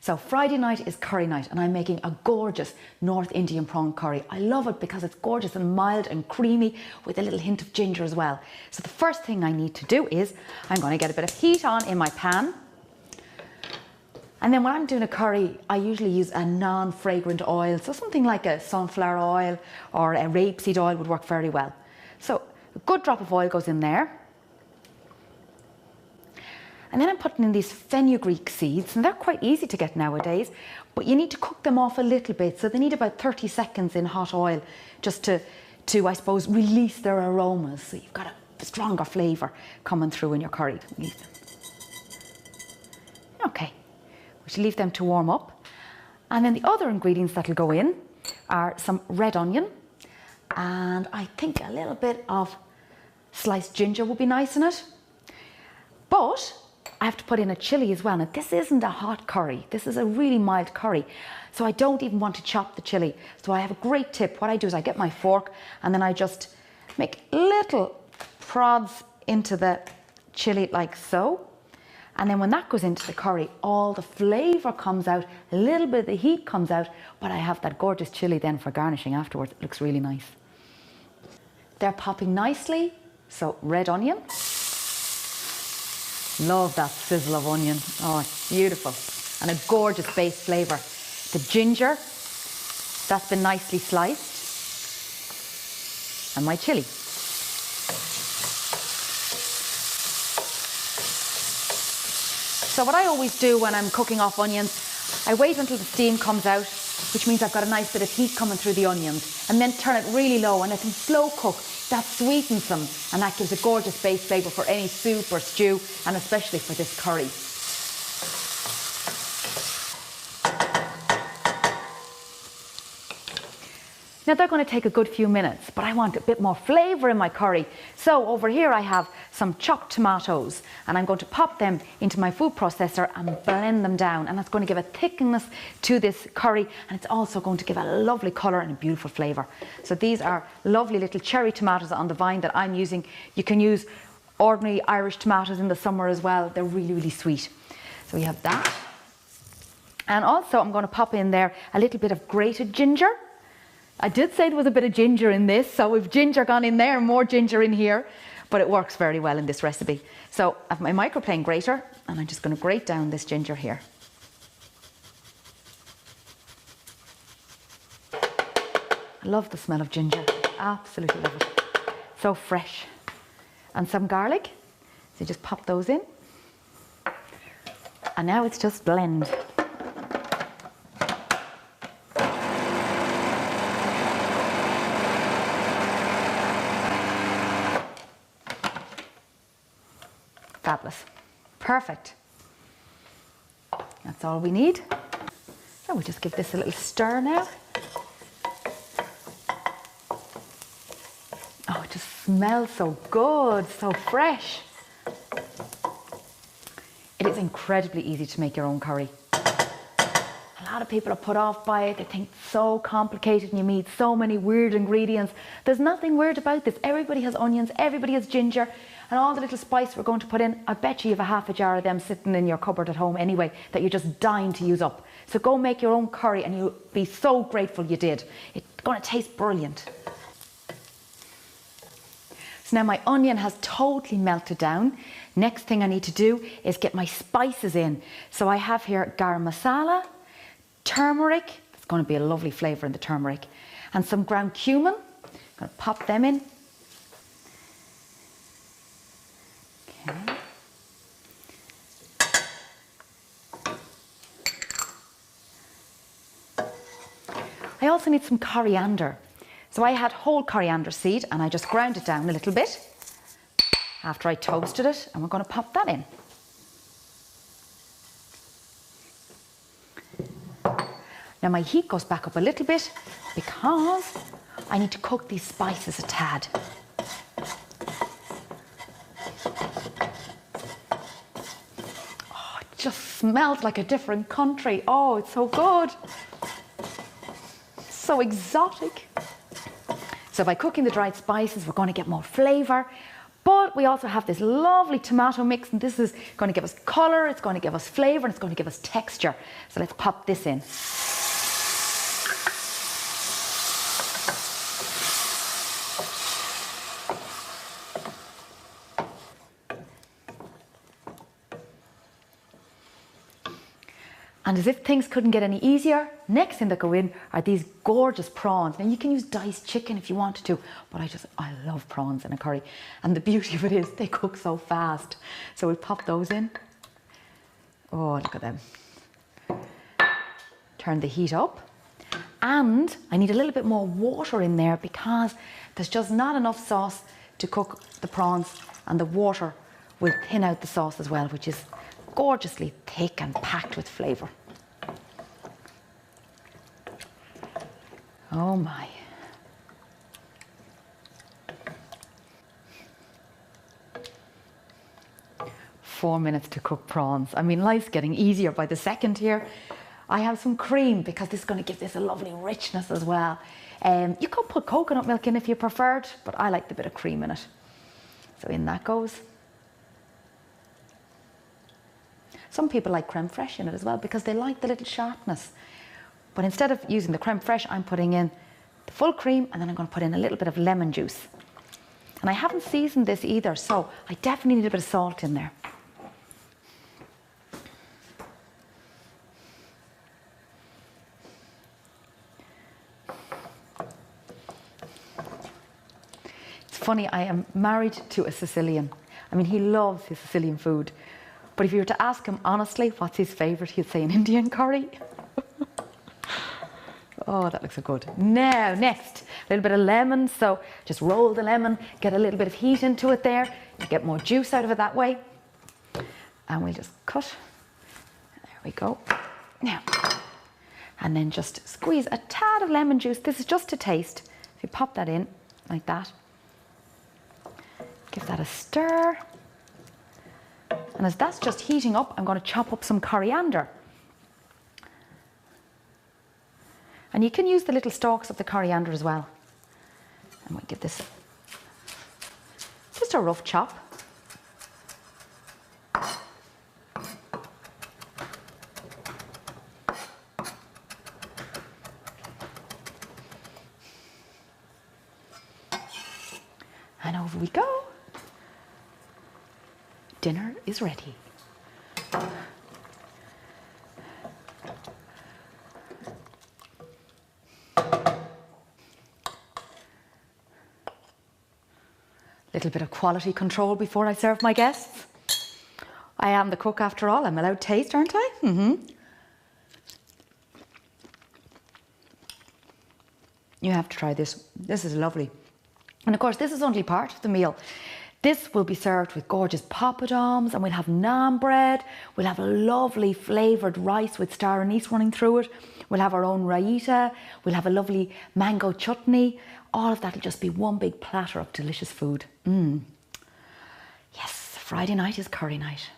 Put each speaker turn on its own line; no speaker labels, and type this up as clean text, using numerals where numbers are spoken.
So Friday night is curry night and I'm making a gorgeous North Indian prawn curry. I love it because it's gorgeous and mild and creamy with a little hint of ginger as well. So the first thing I need to do is I'm going to get a bit of heat on in my pan. And then when I'm doing a curry, I usually use a non-fragrant oil. So something like a sunflower oil or a rapeseed oil would work very well. So a good drop of oil goes in there. And then I'm putting in these fenugreek seeds, and they're quite easy to get nowadays, but you need to cook them off a little bit. So they need about 30 seconds in hot oil just to I suppose, release their aromas. So you've got a stronger flavour coming through in your curry. Okay, we should leave them to warm up. And then the other ingredients that'll go in are some red onion, and I think a little bit of sliced ginger would be nice in it. But I have to put in a chilli as well. Now this isn't a hot curry, this is a really mild curry. So I don't even want to chop the chilli. So I have a great tip. What I do is I get my fork and then I just make little prods into the chilli like so. And then when that goes into the curry, all the flavour comes out, a little bit of the heat comes out, but I have that gorgeous chilli then for garnishing afterwards. It looks really nice. They're popping nicely, so red onion. Love that sizzle of onion. Oh, it's beautiful. And a gorgeous base flavour. The ginger, that's been nicely sliced. And my chilli. So what I always do when I'm cooking off onions, I wait until the steam comes out, which means I've got a nice bit of heat coming through the onions, and then turn it really low and let them slow cook. That sweetens them and that gives a gorgeous base flavour for any soup or stew, and especially for this curry. Now they're going to take a good few minutes, but I want a bit more flavour in my curry. So over here I have some chopped tomatoes and I'm going to pop them into my food processor and blend them down, and that's going to give a thickness to this curry, and it's also going to give a lovely colour and a beautiful flavour. So these are lovely little cherry tomatoes on the vine that I'm using. You can use ordinary Irish tomatoes in the summer as well. They're really, really sweet. So we have that. And also I'm going to pop in there a little bit of grated ginger. I did say there was a bit of ginger in this, so we've ginger gone in there, more ginger in here, but it works very well in this recipe. So I have my microplane grater and I'm just going to grate down this ginger here. I love the smell of ginger, absolutely love it. So fresh. And some garlic, so you just pop those in. And now it's just blend. Fabulous. Perfect. That's all we need. So we'll just give this a little stir now. Oh, it just smells so good, so fresh. It is incredibly easy to make your own curry. A lot of people are put off by it. They think it's so complicated and you need so many weird ingredients. There's nothing weird about this. Everybody has onions, everybody has ginger, and all the little spice we're going to put in, I bet you have a half a jar of them sitting in your cupboard at home anyway that you're just dying to use up. So go make your own curry and you'll be so grateful you did. It's going to taste brilliant. So now my onion has totally melted down. Next thing I need to do is get my spices in. So I have here garam masala, turmeric, it's going to be a lovely flavour in the turmeric, and some ground cumin. I'm going to pop them in. Okay. I also need some coriander. So I had whole coriander seed and I just ground it down a little bit after I toasted it, and we're going to pop that in. Now my heat goes back up a little bit because I need to cook these spices a tad. Oh, it just smells like a different country. Oh, it's so good. So exotic. So by cooking the dried spices, we're going to get more flavour, But we also have this lovely tomato mix, and this is going to give us colour, it's going to give us flavour, and it's going to give us texture. So let's pop this in. And as if things couldn't get any easier, next thing that go in are these gorgeous prawns. Now you can use diced chicken if you wanted to, but I love prawns in a curry. And the beauty of it is they cook so fast. So we'll pop those in. Oh, look at them. Turn the heat up. And I need a little bit more water in there because there's just not enough sauce to cook the prawns, and the water will thin out the sauce as well, which is gorgeously thick and packed with flavour. Oh my. Four minutes to cook prawns. I mean, life's getting easier by the second here. I have some cream because this is going to give this a lovely richness as well. You could put coconut milk in if you preferred, but I like the bit of cream in it. So in that goes. Some people like creme fraiche in it as well because they like the little sharpness. But instead of using the creme fraiche, I'm putting in the full cream, and then I'm going to put in a little bit of lemon juice. And I haven't seasoned this either, so I definitely need a bit of salt in there. It's funny, I am married to a Sicilian. I mean, he loves his Sicilian food. But if you were to ask him honestly what's his favourite, he'd say an Indian curry. Oh, that looks so good. Now, next, a little bit of lemon. So just roll the lemon, get a little bit of heat into it there. You get more juice out of it that way. And we'll just cut. There we go. Now, and then just squeeze a tad of lemon juice. This is just to taste. If you pop that in like that, give that a stir. And as that's just heating up, I'm going to chop up some coriander. And you can use the little stalks of the coriander as well. And we'll give this just a rough chop. And over we go. Dinner is ready. Little bit of quality control before I serve my guests. I am the cook after all. I'm allowed taste, aren't I? You have to try this. This is lovely. And of course, this is only part of the meal. This will be served with gorgeous poppadoms, and we'll have naan bread. We'll have a lovely flavoured rice with star anise running through it. We'll have our own raita. We'll have a lovely mango chutney. All of that will just be one big platter of delicious food. Yes, Friday night is curry night.